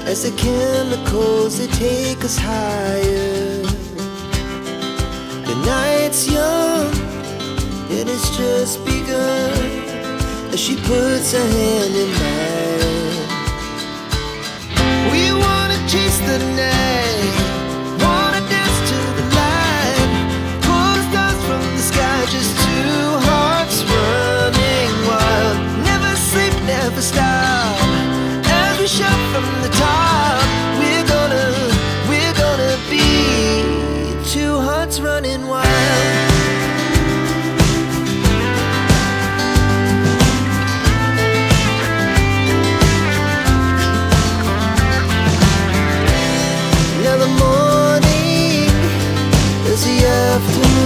as the chemicals they take us higher. The night's young, and it's just begun, as she puts her hand in mine. We wanna chase the night, wanna dance to the light, pull the stars from the sky, just two hearts running wild. Never sleep, never stop, as we shout from the top. We're gonna be two hearts running wild. Now the morning is the afternoon.